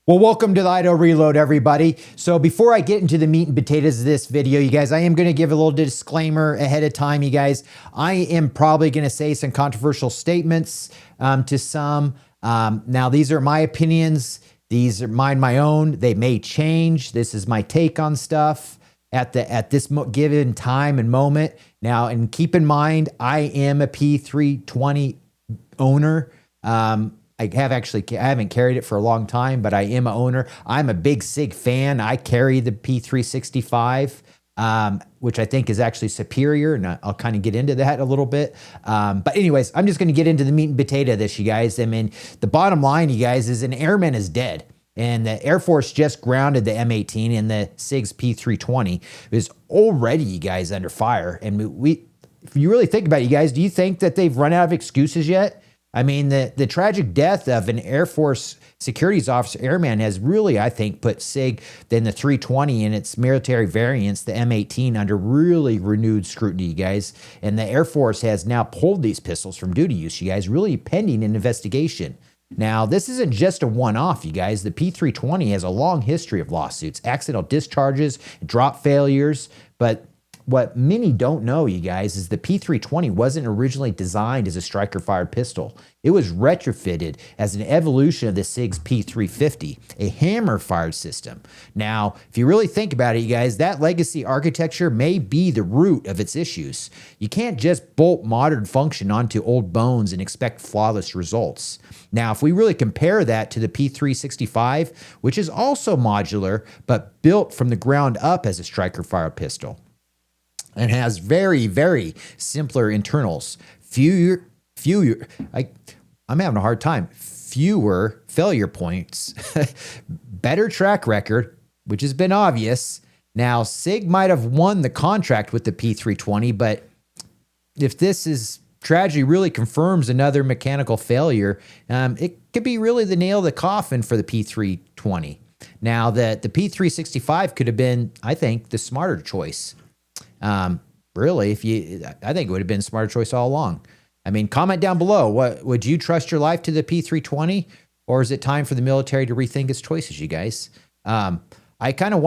Well, welcome to the Idaho Reload, everybody. So before I get into the meat and potatoes of this video, you guys, I am going to give a little disclaimer ahead of time, you guys. I am probably going to say some controversial statements to some. Now, these are my opinions. These are my own. They may change. This is my take on stuff at this given time and moment. Now, and keep in mind, I am a P320 owner. I haven't carried it for a long time, but I am an owner. I'm a big SIG fan. I carry the P365, which I think is actually superior, and I'll kind of get into that a little bit. But anyways, I'm just going to get into the meat and potato of this, you guys. I mean, the bottom line, you guys, is an Airman is dead. And the Air Force just grounded the M18, and the SIG's P320 is already, you guys, under fire. And if you really think about it, you guys, do you think that they've run out of excuses yet? I mean, the tragic death of an Air Force securities officer airman has really, I think, put SIG, then the 320 and its military variants, the M18, under really renewed scrutiny, you guys. And the Air Force has now pulled these pistols from duty use, you guys, really pending an investigation. Now, this isn't just a one-off, you guys. The P320 has a long history of lawsuits, accidental discharges, drop failures, but what many don't know, you guys, is the P320 wasn't originally designed as a striker-fired pistol. It was retrofitted as an evolution of the SIG's P350, a hammer-fired system. Now, if you really think about it, you guys, that legacy architecture may be the root of its issues. You can't just bolt modern function onto old bones and expect flawless results. Now, if we really compare that to the P365, which is also modular, but built from the ground up as a striker-fired pistol, and has very, very simpler internals. I'm having a hard time. Fewer failure points, better track record, which has been obvious. Now, SIG might have won the contract with the P320, but if this is tragedy really confirms another mechanical failure, it could be really the nail of the coffin for the P320. Now, the P365 could have been, I think, the smarter choice. Really, I think it would have been a smarter choice all along. I mean, comment down below. What would you trust your life to the P320, or is it time for the military to rethink its choices, you guys? I kind of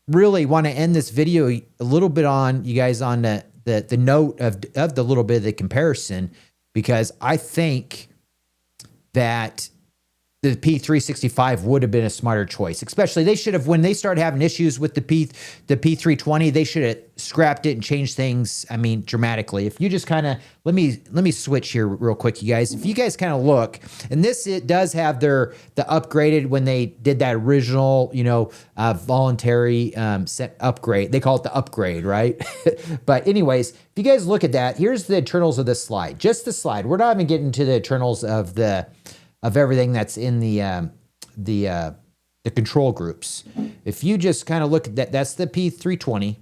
really want to end this video a little bit on you guys on the note of the little bit of the comparison, because I think that the P365 would have been a smarter choice. Especially, they should have, when they started having issues with the P320, they should have scrapped it and changed things, I mean, dramatically. If you just kind of, let me switch here real quick, you guys. If you guys kind of look, and it does have the upgraded, when they did that original, voluntary set upgrade. They call it the upgrade, right? But anyways, if you guys look at that, here's the internals of this slide. Just the slide. We're not even getting to the internals of everything that's in the control groups. If you just kind of look at that, that's the P320.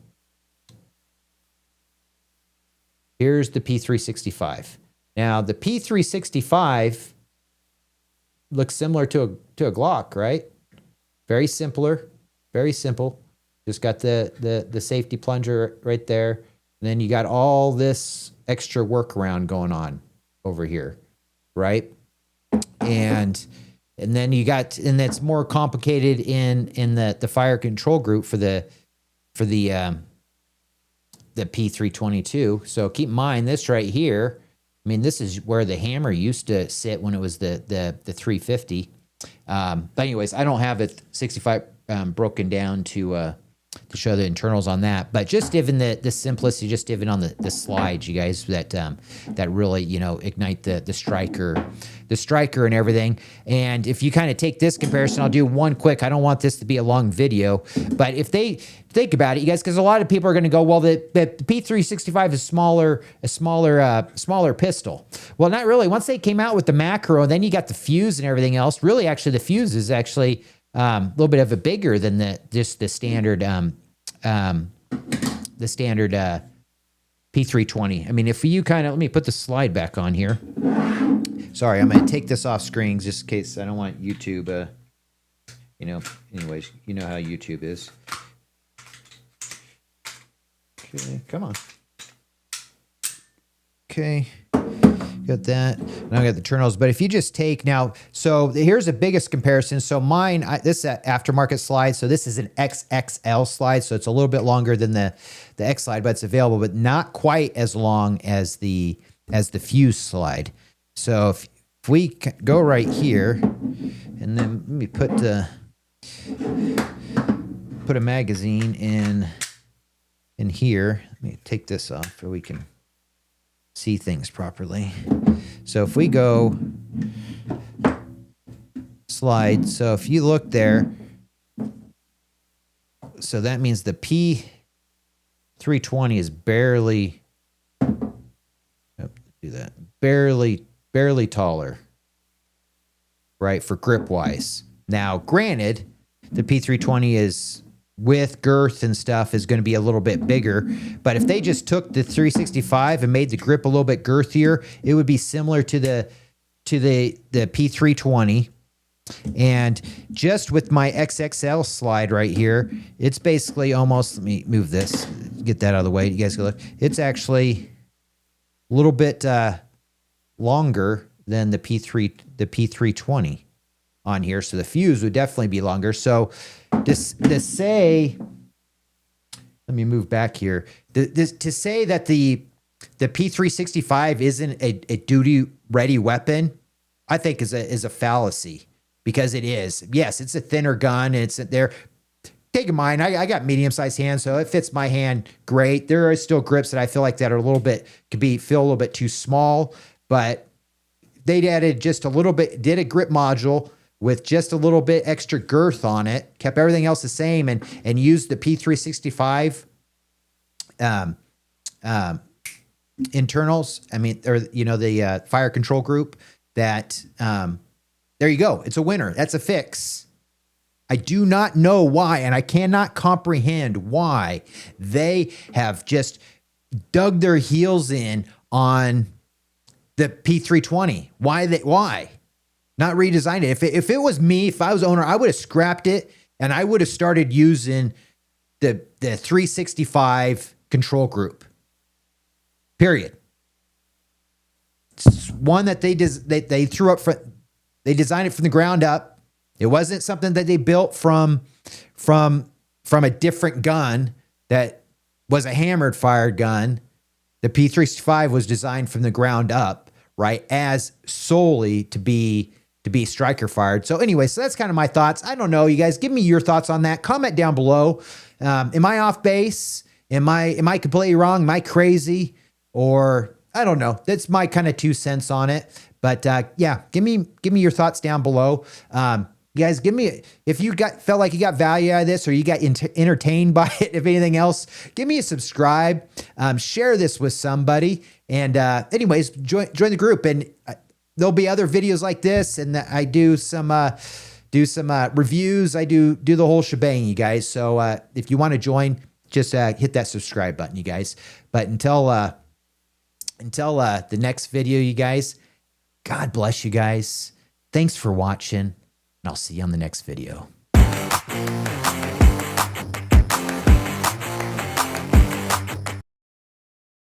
Here's the P365. Now, the P365 looks similar to a Glock, right? Very simpler, very simple. Just got the safety plunger right there. And then you got all this extra workaround going on over here, right? And then you got, and that's more complicated in the fire control group for the P322. So keep in mind this right here. I mean, this is where the hammer used to sit when it was the 350. But anyways, I don't have it 65 broken down to show the internals on that, but just given the simplicity, just given on the slides, you guys, that really ignite the striker and everything. And if you kind of take this comparison, I'll do one quick. I don't want this to be a long video, but if they think about it, you guys, because a lot of people are going to go, well, the P365 is smaller pistol. Well, not really. Once they came out with the macro, and then you got the fuse and everything else. Really, actually, the fuse is actually a little bit of a bigger than the standard P320. I mean, if you kind of, let me put the slide back on here. Sorry, I'm going to take this off screen just in case I don't want YouTube, anyways, you know how YouTube is. Okay, come on. Okay. Got that. Now I got the internals. But if you just take now, so here's the biggest comparison. So mine, this is an aftermarket slide. So this is an XXL slide. So it's a little bit longer than the X slide, but it's available, but not quite as long as the Fuse slide. So if we go right here, and then let me put a magazine in here. Let me take this off so we can see things properly. So if we go slide, so if you look there, so that means the P320 is barely, do that, barely taller, right, for grip wise. Now, granted, the P320 is with girth and stuff is going to be a little bit bigger, but if they just took the 365 and made the grip a little bit girthier, it would be similar to the P320. And just with my XXL slide right here, it's basically almost, let me move this, get that out of the way. You guys can look. It's actually a little bit longer than the P320 on here. So the Fuse would definitely be longer. So to say, let me move back here. To say that the P365 isn't a duty-ready weapon, I think is a fallacy, because it is. Yes, it's a thinner gun, and it's there. Take in mind, I got medium-sized hands, so it fits my hand great. There are still grips that I feel like that are a little bit, feel a little bit too small, but they added just a little bit, did a grip module with just a little bit extra girth on it, kept everything else the same, and used the P365 internals. I mean, or the fire control group. That there you go. It's a winner. That's a fix. I do not know why, and I cannot comprehend why they have just dug their heels in on the P320. Why? Not redesign it. If it was me, if I was owner, I would have scrapped it and I would have started using the 365 control group. Period. It's one that they threw up for, they designed it from the ground up. It wasn't something that they built from a different gun that was a hammered fired gun. The P365 was designed from the ground up, right, as solely to be striker fired. So anyway, so that's kind of my thoughts. I don't know, you guys, give me your thoughts on that. Comment down below. Am I off base? Am I completely wrong? Am I crazy? Or I don't know. That's my kind of 2 cents on it. But yeah, give me your thoughts down below. You guys, give me, if you felt like you got value out of this, or you got entertained by it, if anything else, give me a subscribe, share this with somebody. And anyways, join the group, and there'll be other videos like this. And I do some reviews. I do the whole shebang, you guys. So if you want to join, just hit that subscribe button, you guys. But until the next video, you guys, God bless you guys. Thanks for watching, and I'll see you on the next video.